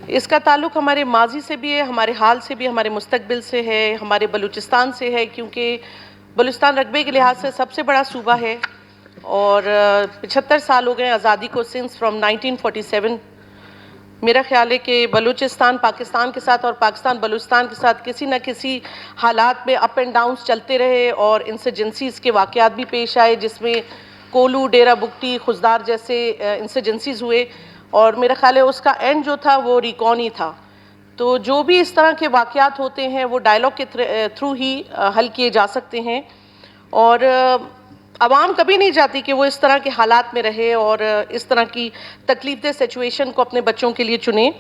اس کا تعلق ہمارے ماضی سے بھی ہے، ہمارے حال سے بھی، ہمارے مستقبل سے ہے، ہمارے بلوچستان سے ہے، کیونکہ بلوچستان رقبے کے لحاظ سے سب سے بڑا صوبہ ہے اور 75 سال ہو گئے آزادی کو، سنس فرام 1947۔ میرا خیال ہے کہ بلوچستان پاکستان کے ساتھ اور پاکستان بلوچستان کے ساتھ کسی نہ کسی حالات میں اپ اینڈ ڈاؤنز چلتے رہے اور انسرجنسیز کے واقعات بھی پیش آئے، جس میں کولو، ڈیرہ بگٹی، خزدار جیسے انسرجنسیز ہوئے، اور میرا خیال ہے اس کا اینڈ جو تھا وہ ریکون ہی تھا۔ تو جو بھی اس طرح کے واقعات ہوتے ہیں وہ ڈائلاگ کے تھرو ہی حل کیے جا سکتے ہیں، اور عوام کبھی نہیں چاہتی کہ وہ اس طرح کے حالات میں رہے اور اس طرح کی تکلیف دہ سچویشن کو اپنے بچوں کے لیے چنے۔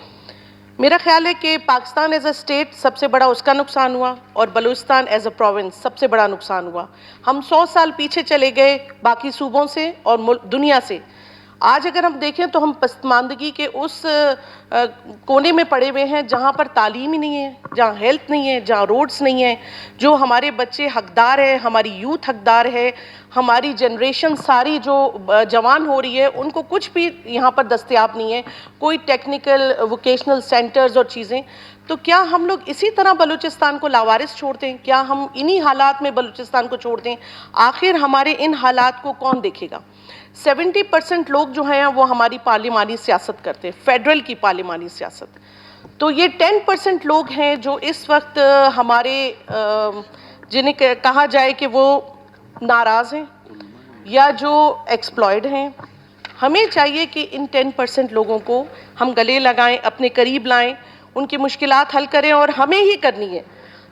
میرا خیال ہے کہ پاکستان ایز اے اسٹیٹ سب سے بڑا اس کا نقصان ہوا، اور بلوچستان ایز اے پروونس سب سے بڑا نقصان ہوا۔ ہم 100 سال پیچھے چلے گئے باقی صوبوں سے اور دنیا سے۔ آج اگر ہم دیکھیں تو ہم پسماندگی کے اس کونے میں پڑے ہوئے ہیں جہاں پر تعلیم ہی نہیں ہے، جہاں ہیلتھ نہیں ہے، جہاں روڈز نہیں ہیں، جو ہمارے بچے حقدار ہیں، ہماری یوتھ حقدار ہے، ہماری جنریشن ساری جو جوان ہو رہی ہے ان کو کچھ بھی یہاں پر دستیاب نہیں ہے، کوئی ٹیکنیکل ووکیشنل سینٹرز اور چیزیں۔ تو کیا ہم لوگ اسی طرح بلوچستان کو لاوارث چھوڑ دیں؟ کیا ہم انہی حالات میں بلوچستان کو چھوڑ دیں؟ آخر ہمارے ان حالات کو کون دیکھے گا؟ 70% لوگ جو ہیں وہ ہماری پارلیمانی سیاست کرتے ہیں، فیڈرل کی پارلیمانی سیاست۔ تو یہ 10% لوگ ہیں جو اس وقت ہمارے جنہیں کہا جائے کہ وہ ناراض ہیں یا جو ایکسپلائڈ ہیں۔ ہمیں چاہیے کہ ان 10% لوگوں کو ہم گلے لگائیں، اپنے قریب لائیں، ان کی مشکلات حل کریں، اور ہمیں ہی کرنی ہے۔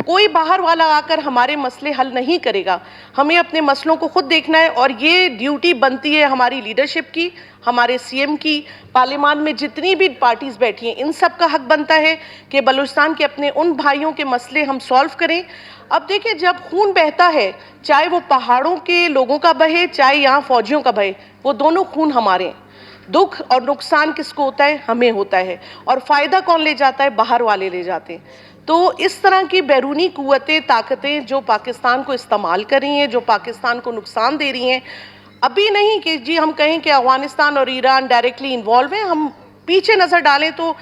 کوئی باہر والا آ کر ہمارے مسئلے حل نہیں کرے گا، ہمیں اپنے مسئلوں کو خود دیکھنا ہے، اور یہ ڈیوٹی بنتی ہے ہماری لیڈرشپ کی، ہمارے سی ایم کی، پارلیمان میں جتنی بھی پارٹیز بیٹھی ہیں ان سب کا حق بنتا ہے کہ بلوچستان کے اپنے ان بھائیوں کے مسئلے ہم سولو کریں۔ اب دیکھیں جب خون بہتا ہے، چاہے وہ پہاڑوں کے لوگوں کا بہے چاہے یہاں فوجیوں کا بہے، وہ دونوں خون ہمارے ہیں۔ دکھ اور نقصان کس کو ہوتا ہے؟ ہمیں ہوتا ہے، اور فائدہ کون لے جاتا ہے؟ باہر والے لے جاتے ہیں۔ تو اس طرح کی بیرونی قوتیں، طاقتیں جو پاکستان کو استعمال کر رہی ہیں، جو پاکستان کو نقصان دے رہی ہیں، ابھی نہیں کہ جی ہم کہیں کہ افغانستان اور ایران ڈائریکٹلی انوالو ہیں، ہم پیچھے نظر ڈالیں تو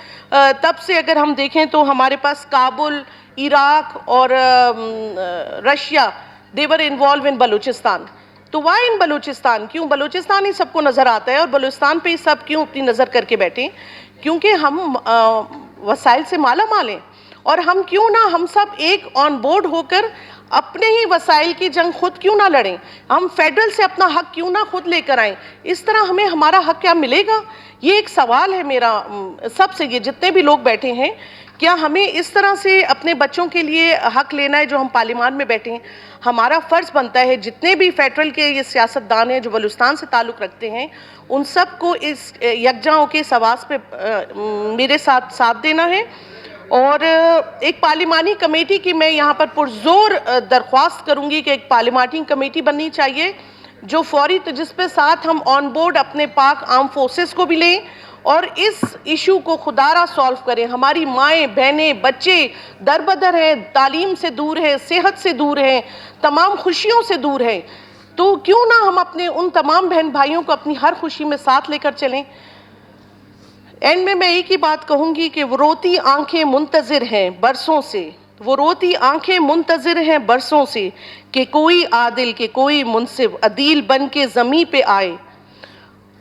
تب سے اگر ہم دیکھیں تو ہمارے پاس کابل، عراق اور Russia, they were involved in Balochistan. تو why in بلوچستان؟ کیوں بلوچستان ہی سب کو نظر آتا ہے، اور بلوچستان پہ ہی سب کیوں اپنی نظر کر کے بیٹھیں؟ کیونکہ ہم وسائل سے مالا مال ہیں، اور ہم کیوں نہ ہم سب ایک آن بورڈ ہو کر اپنے ہی وسائل کی جنگ خود کیوں نہ لڑیں؟ ہم فیڈرل سے اپنا حق کیوں نہ خود لے کر آئیں؟ اس طرح ہمیں ہمارا حق کیا ملے گا؟ یہ ایک سوال ہے میرا سب سے، یہ جتنے بھی لوگ بیٹھے ہیں، کیا ہمیں اس طرح سے اپنے بچوں کے لیے حق لینا ہے جو ہم پارلیمان میں بیٹھے ہیں؟ ہمارا فرض بنتا ہے جتنے بھی فیڈرل کے یہ سیاستدان ہیں جو بلوچستان سے تعلق رکھتے ہیں، ان سب کو اس یکجاں ہو کے اس آواز پہ میرے ساتھ دینا ہے، اور ایک پارلیمانی کمیٹی کی میں یہاں پر پرزور درخواست کروں گی کہ ایک پارلیمانی کمیٹی بننی چاہیے جو فوری، جس پہ ساتھ ہم آن بورڈ اپنے پاک آرم فورسز کو بھی لیں اور اس ایشو کو خدارہ سولو کریں۔ ہماری مائیں، بہنیں، بچے دربدر ہیں، تعلیم سے دور ہیں، صحت سے دور ہیں، تمام خوشیوں سے دور ہیں، تو کیوں نہ ہم اپنے ان تمام بہن بھائیوں کو اپنی ہر خوشی میں ساتھ لے کر چلیں۔ اینڈ میں ایک ہی بات کہوں گی کہ وہ روتی آنکھیں منتظر ہیں برسوں سے، وہ روتی آنکھیں منتظر ہیں برسوں سے کہ کوئی عادل، کہ کوئی منصف عدیل بن کے زمیں پہ آئے،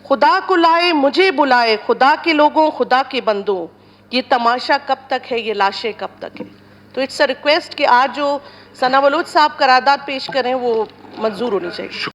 خدا کو لائے مجھے بلائے، خدا کے لوگوں خدا کے بندوں، یہ تماشا کب تک ہے، یہ لاشیں کب تک ہے۔ تو اٹس اے ریکویسٹ کہ آج جو ثنا بلوچ صاحب قرارداد پیش کریں وہ منظور ہونی چاہیے۔